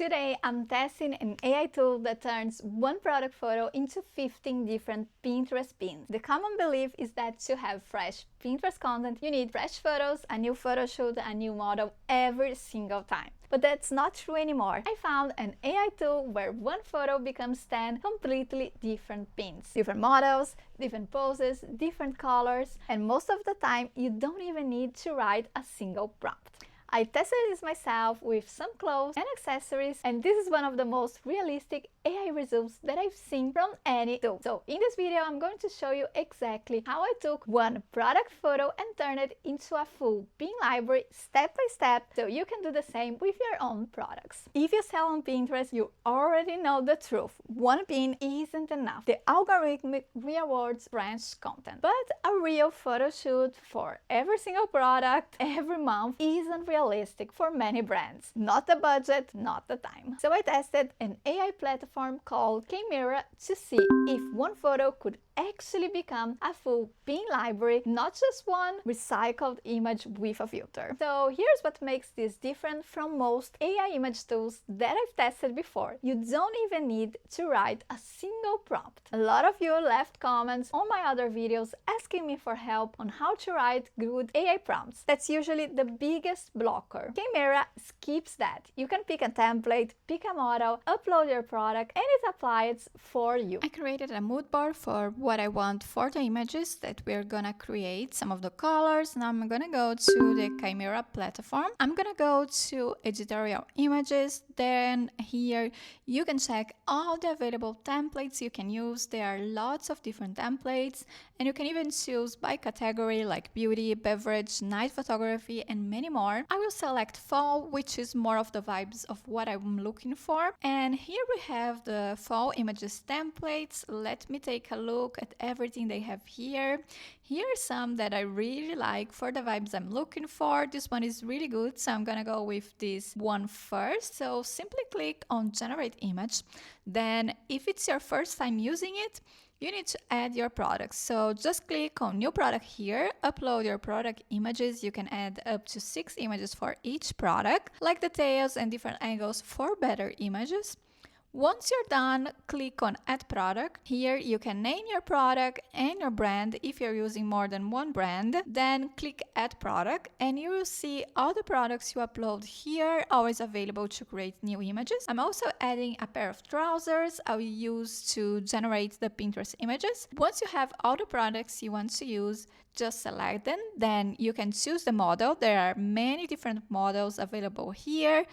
Today, I'm testing an AI tool that turns one product photo into 15 different Pinterest pins. The common belief is that to have fresh Pinterest content, you need fresh photos, a new photo shoot, a new model every single time. But that's not true anymore. I found an AI tool where one photo becomes 10 completely different pins. Different models, different poses, different colors, and most of the time, you don't even need to write a single prompt. I tested this myself with some clothes and accessories, and this is one of the most realistic AI results that I've seen from any tool. So in this video, I'm going to show you exactly how I took one product photo and turned it into a full pin library step by step, so you can do the same with your own products. If you sell on Pinterest, you already know the truth. One pin isn't enough. The algorithm rewards branch content, but a real photo shoot for every single product every month isn't realistic for many brands. Not the budget, not the time. So I tested an AI platform called Caimera to see if one photo could actually become a full pin library, not just one recycled image with a filter. So here's what makes this different from most AI image tools that I've tested before. You don't even need to write a single prompt. A lot of you left comments on my other videos asking me for help on how to write good AI prompts. That's usually the biggest blocker. Caimera skips that. You can pick a template, pick a model, upload your product, and it applies for you. I created a mood board for what I want for the images that we're gonna create, some of the colors. Now I'm gonna go to the Caimera platform. I'm gonna go to editorial images. Then here you can check all the available templates you can use. There are lots of different templates, and you can even choose by category like beauty, beverage, night photography, and many more. I will select fall, which is more of the vibes of what I'm looking for. And here we have the fall images templates. Let me take a look at everything they have here. Here are some that I really like for the vibes I'm looking for. This one is really good, so I'm gonna go with this one first. So simply click on generate image. Then if it's your first time using it, you need to add your products. So just click on new product here, upload your product images. You can add up to 6 images for each product, like details and different angles for better images. Once you're done, click on Add Product. Here you can name your product and your brand if you're using more than one brand. Then click Add Product and you will see all the products you upload here, always available to create new images. I'm also adding a pair of trousers I'll use to generate the Pinterest images. Once you have all the products you want to use, just select them. Then you can choose the model. There are many different models available here.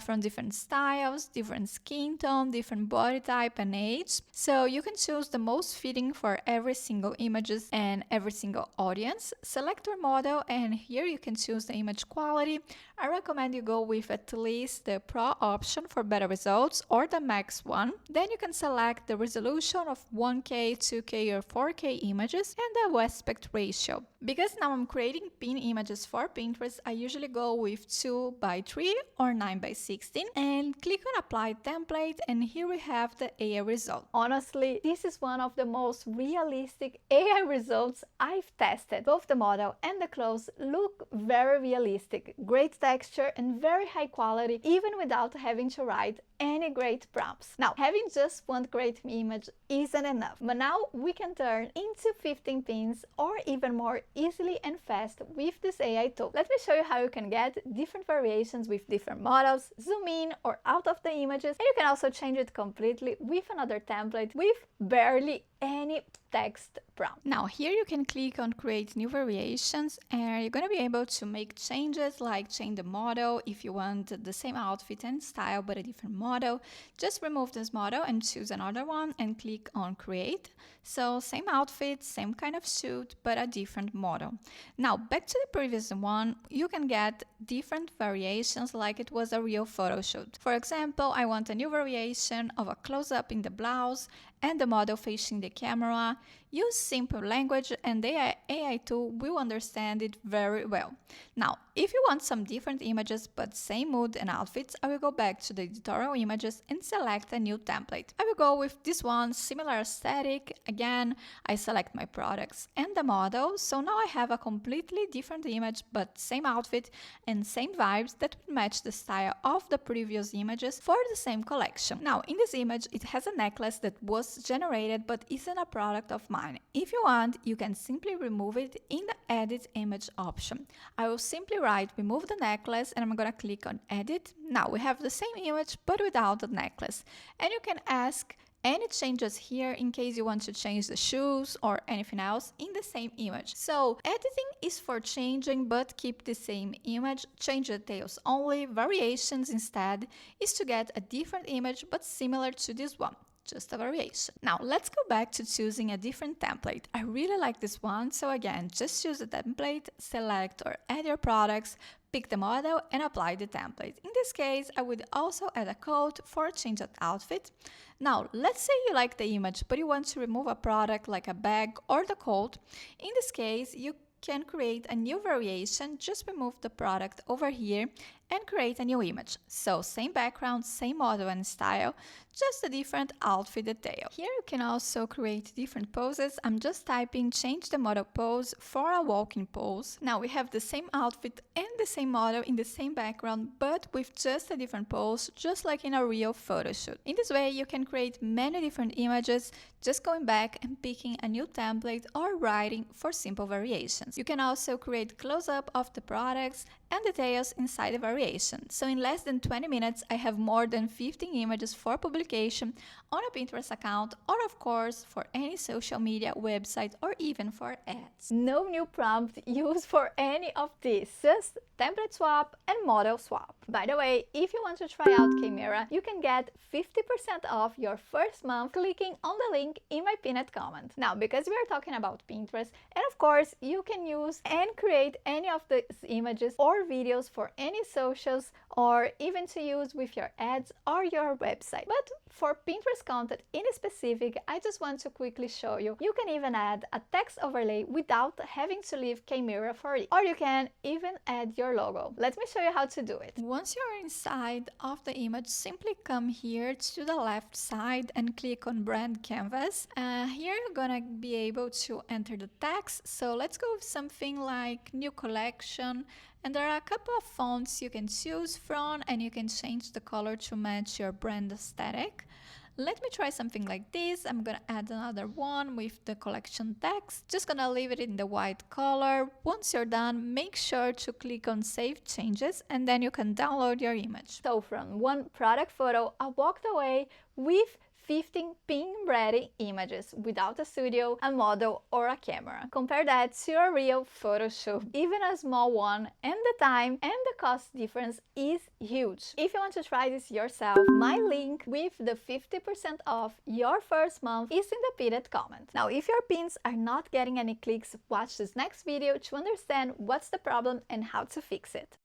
From different styles, different skin tone, different body type and age. So you can choose the most fitting for every single images and every single audience. Select your model and here you can choose the image quality. I recommend you go with at least the Pro option for better results or the Max one. Then you can select the resolution of 1K, 2K or 4K images and the aspect ratio. Because now I'm creating pin images for Pinterest, I usually go with 2:3 or 9:16 and click on apply template, and here we have the AI result. Honestly, this is one of the most realistic AI results I've tested. Both the model and the clothes look very realistic, great texture and very high quality, even without having to write any great prompts. Now, having just one great image isn't enough, but now we can turn into 15 pins or even more easily and fast with this AI tool. Let me show you how you can get different variations with different models, zoom in or out of the images, and you can also change it completely with another template with barely any text prompt. Now here you can click on create new variations and you're going to be able to make changes like change the model if you want the same outfit and style but a different model. Just remove this model and choose another one and click on create. So same outfit, same kind of suit but a different model. Now back to the previous one, you can get different variations like it was a real photo shoot. For example, I want a new variation of a close-up in the blouse and the model facing the camera. Use simple language and the AI tool will understand it very well. Now, if you want some different images but same mood and outfits, I will go back to the editorial images and select a new template. I will go with this one, similar aesthetic. Again, I select my products and the model, so now I have a completely different image but same outfit and same vibes that would match the style of the previous images for the same collection. Now, in this image, it has a necklace that was generated but isn't a product of mine. If you want, you can simply remove it in the Edit Image option. I will simply write remove the necklace and I'm gonna click on Edit. Now we have the same image but without the necklace. And you can ask any changes here in case you want to change the shoes or anything else in the same image. So editing is for changing but keep the same image, change details only. Variations instead is to get a different image but similar to this one. Just a variation. Now let's go back to choosing a different template. I really like this one, so again, just choose the template, select or add your products, pick the model and apply the template. In this case, I would also add a code for change of outfit. Now, let's say you like the image, but you want to remove a product like a bag or the coat. In this case, you can create a new variation, just remove the product over here and create a new image. So same background, same model and style, just a different outfit detail. Here you can also create different poses. I'm just typing change the model pose for a walking pose. Now we have the same outfit and the same model in the same background, but with just a different pose, just like in a real photo shoot. In this way, you can create many different images, just going back and picking a new template or writing for simple variations. You can also create close-up of the products and details inside the variation. So in less than 20 minutes, I have more than 15 images for publication on a Pinterest account or of course for any social media, website or even for ads. No new prompt used for any of this, just template swap and model swap. By the way, if you want to try out Caimera, you can get 50% off your first month clicking on the link in my pinned comment. Now, because we are talking about Pinterest, and of course, you can use and create any of these images or videos for any socials or even to use with your ads or your website. But for Pinterest content in specific, I just want to quickly show you. You can even add a text overlay without having to leave Caimera for it. Or you can even add your logo. Let me show you how to do it. Once you're inside of the image, simply come here to the left side and click on Brand Canvas. Here you're gonna be able to enter the text. So let's go with something like new collection. And there are a couple of fonts you can choose from and you can change the color to match your brand aesthetic. Let me try something like this. I'm gonna add another one with the collection text. Just gonna leave it in the white color. Once you're done, make sure to click on Save Changes and then you can download your image. So from one product photo, I walked away with 15 pin-ready images without a studio, a model, or a camera. Compare that to a real photo shoot. Even a small one, and the time and the cost difference is huge. If you want to try this yourself, my link with the 50% off your first month is in the pinned comment. Now, if your pins are not getting any clicks, watch this next video to understand what's the problem and how to fix it.